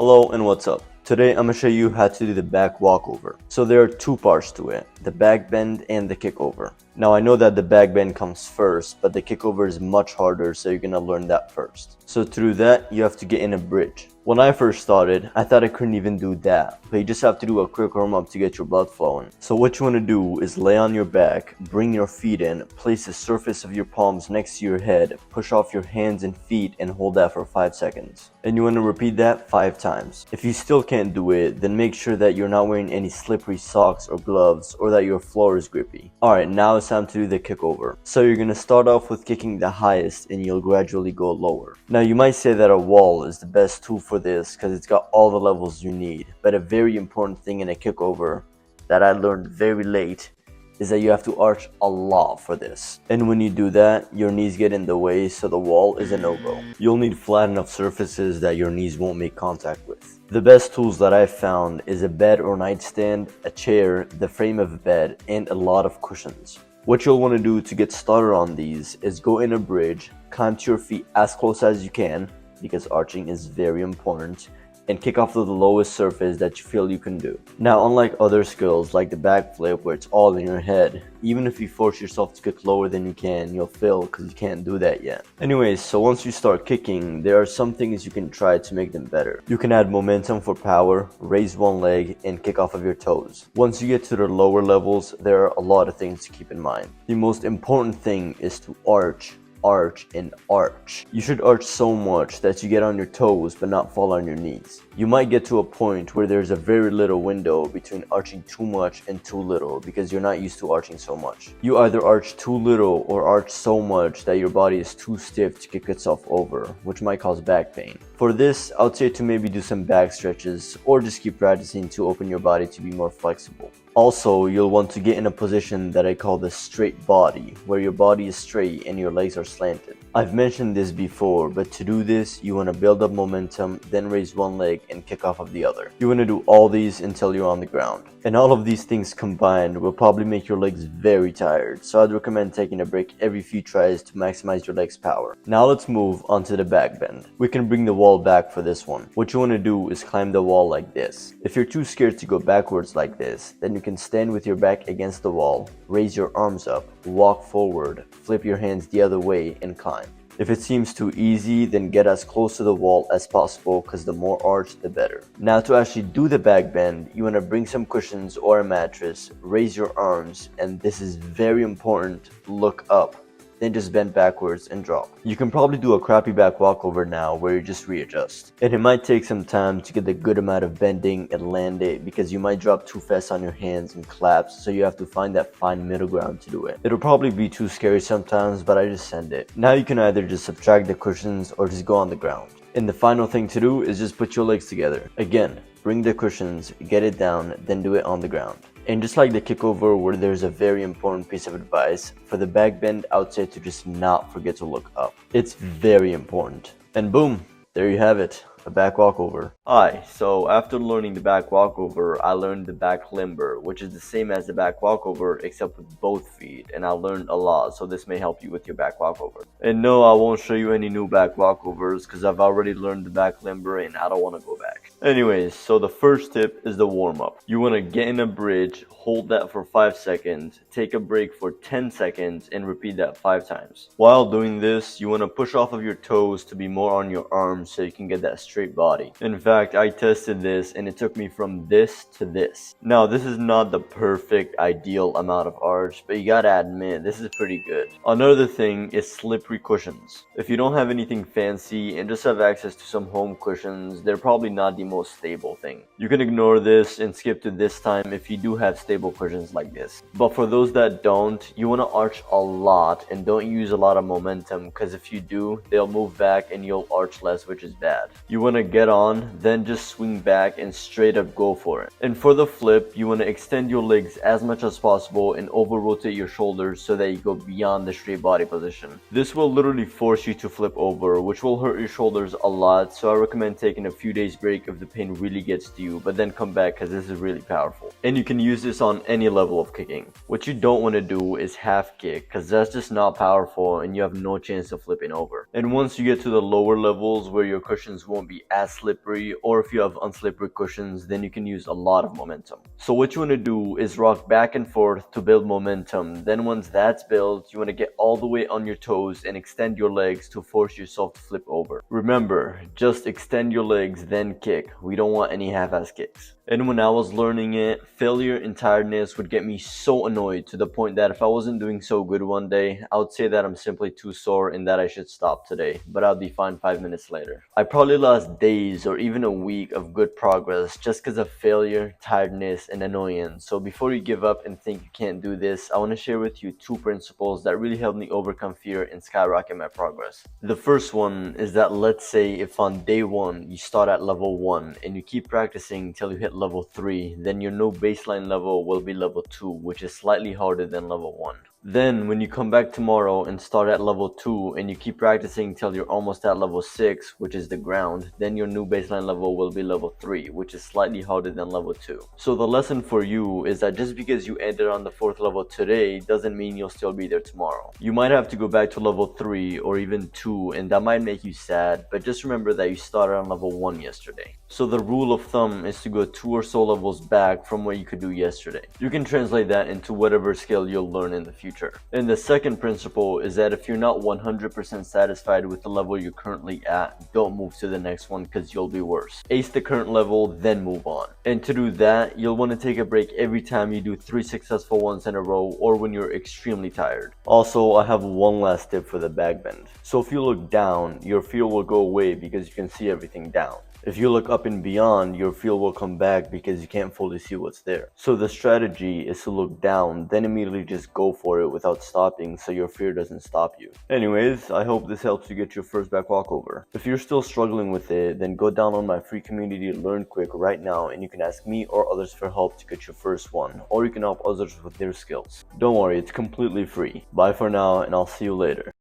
Hello and what's up? Today I'm going to show you how to do the back walkover. So there are two parts to it, the back bend and the kickover. Now I know that the back bend comes first, but the kickover is much harder, so you're going to learn that first. So to do that, you have to get in a bridge. When I first started, I thought I couldn't even do that, but you just have to do a quick warm up to get your blood flowing. So what you want to do is lay on your back, bring your feet in, place the surface of your palms next to your head, push off your hands and feet and hold that for 5 seconds. And you want to repeat that 5 times. If you still can't do it, then make sure that you're not wearing any slippery socks or gloves or that your floor is grippy. Alright, now it's time to do the kickover. So you're going to start off with kicking the highest and you'll gradually go lower. Now you might say that a wall is the best tool for this because it's got all the levels you need, but a very important thing in a kickover that I learned very late is that you have to arch a lot for this. And when you do that, your knees get in the way, so the wall is a no-go. You'll need flat enough surfaces that your knees won't make contact with. The best tools that I've found is a bed or nightstand, a chair, the frame of a bed, and a lot of cushions. What you'll want to do to get started on these is go in a bridge, climb to your feet as close as you can, because arching is very important, and kick off to the lowest surface that you feel you can do. Now, unlike other skills like the backflip where it's all in your head, even if you force yourself to kick lower than you can, you'll fail because you can't do that yet. Anyways, so once you start kicking, there are some things you can try to make them better. You can add momentum for power, raise one leg, and kick off of your toes. Once you get to the lower levels, there are a lot of things to keep in mind. The most important thing is to arch, and arch. You should arch so much that you get on your toes but not fall on your knees. You might get to a point where there's a very little window between arching too much and too little because you're not used to arching so much. You either arch too little or arch so much that your body is too stiff to kick itself over, which might cause back pain. For this, I would say to maybe do some back stretches or just keep practicing to open your body to be more flexible. Also, you'll want to get in a position that I call the straight body, where your body is straight and your legs are slanted. I've mentioned this before, but to do this, you want to build up momentum, then raise one leg and kick off of the other. You want to do all these until you're on the ground. And all of these things combined will probably make your legs very tired, so I'd recommend taking a break every few tries to maximize your legs' power. Now let's move on to the back bend. We can bring the wall back for this one. What you want to do is climb the wall like this. If you're too scared to go backwards like this, then you can stand with your back against the wall, raise your arms up, walk forward, flip your hands the other way, and climb. If it seems too easy, then get as close to the wall as possible because the more arch, the better. Now to actually do the back bend, you want to bring some cushions or a mattress, raise your arms, and this is very important, look up. Then just bend backwards and drop. You can probably do a crappy back walkover now where you just readjust. And it might take some time to get the good amount of bending and land it because you might drop too fast on your hands and collapse, so you have to find that fine middle ground to do it. It'll probably be too scary sometimes, but I just send it. Now you can either just subtract the cushions or just go on the ground. And the final thing to do is just put your legs together. Again, bring the cushions, get it down, then do it on the ground. And just like the kickover where there's a very important piece of advice, for the back bend I would say to just not forget to look up. It's very important. And boom, there you have it, a back walkover. Hi, so after learning the back walkover, I learned the back limber, which is the same as the back walkover except with both feet, and I learned a lot, so this may help you with your back walkover. And no, I won't show you any new back walkovers because I've already learned the back limber and I don't want to go back. Anyways, so the first tip is the warm-up. You want to get in a bridge, hold that for 5 seconds, take a break for 10 seconds, and repeat that 5 times. While doing this, you want to push off of your toes to be more on your arms so you can get that straight body. In fact, I tested this and it took me from this to this. Now, this is not the perfect ideal amount of arch, but you gotta admit, this is pretty good. Another thing is slippery cushions. If you don't have anything fancy and just have access to some home cushions, they're probably not the most stable thing. You can ignore this and skip to this time if you do have stable cushions like this. But for those that don't, you want to arch a lot and don't use a lot of momentum because if you do, they'll move back and you'll arch less, which is bad. You want to get on, then just swing back and straight up go for it. And for the flip, you want to extend your legs as much as possible and over rotate your shoulders so that you go beyond the straight body position. This will literally force you to flip over, which will hurt your shoulders a lot, so I recommend taking a few days break if if the pain really gets to you, but then come back because this is really powerful. And you can use this on any level of kicking. What you don't want to do is half kick, because that's just not powerful and you have no chance of flipping over. And once you get to the lower levels where your cushions won't be as slippery, or if you have unslippery cushions, then you can use a lot of momentum. So what you want to do is rock back and forth to build momentum. Then once that's built, you want to get all the way on your toes and extend your legs to force yourself to flip over. Remember, just extend your legs, then kick. We don't want any half-ass kicks. And when I was learning it, failure and tiredness would get me so annoyed to the point that if I wasn't doing so good one day, I would say that I'm simply too sore and that I should stop today, but I'll be fine 5 minutes later. I probably lost days or even a week of good progress just because of failure, tiredness, and annoyance. So before you give up and think you can't do this, I want to share with you 2 principles that really helped me overcome fear and skyrocket my progress. The first one is that, let's say if on day 1 you start at level 1 and you keep practicing till you hit level 3, then your new baseline level will be level 2, which is slightly harder than level 1. Then when you come back tomorrow and start at level 2 and you keep practicing till you're almost at level 6, which is the ground, then your new baseline level will be level 3, which is slightly harder than level 2. So the lesson for you is that just because you ended on the 4th level today doesn't mean you'll still be there tomorrow. You might have to go back to level 3 or even 2, and that might make you sad, but just remember that you started on level 1 yesterday. So the rule of thumb is to go 2 or so levels back from what you could do yesterday. You can translate that into whatever skill you'll learn in the future. And the second principle is that if you're not 100% satisfied with the level you're currently at, don't move to the next one because you'll be worse. Ace the current level, then move on. And to do that, you'll want to take a break every time you do 3 successful ones in a row or when you're extremely tired. Also, I have one last tip for the back bend. So if you look down, your fear will go away because you can see everything down. If you look up and beyond, your feel will come back because you can't fully see what's there. So the strategy is to look down, then immediately just go for it without stopping so your fear doesn't stop you. Anyways, I hope this helps you get your first back walkover. If you're still struggling with it, then go down on my free community Learn Quick right now and you can ask me or others for help to get your first one, or you can help others with their skills. Don't worry, it's completely free. Bye for now and I'll see you later.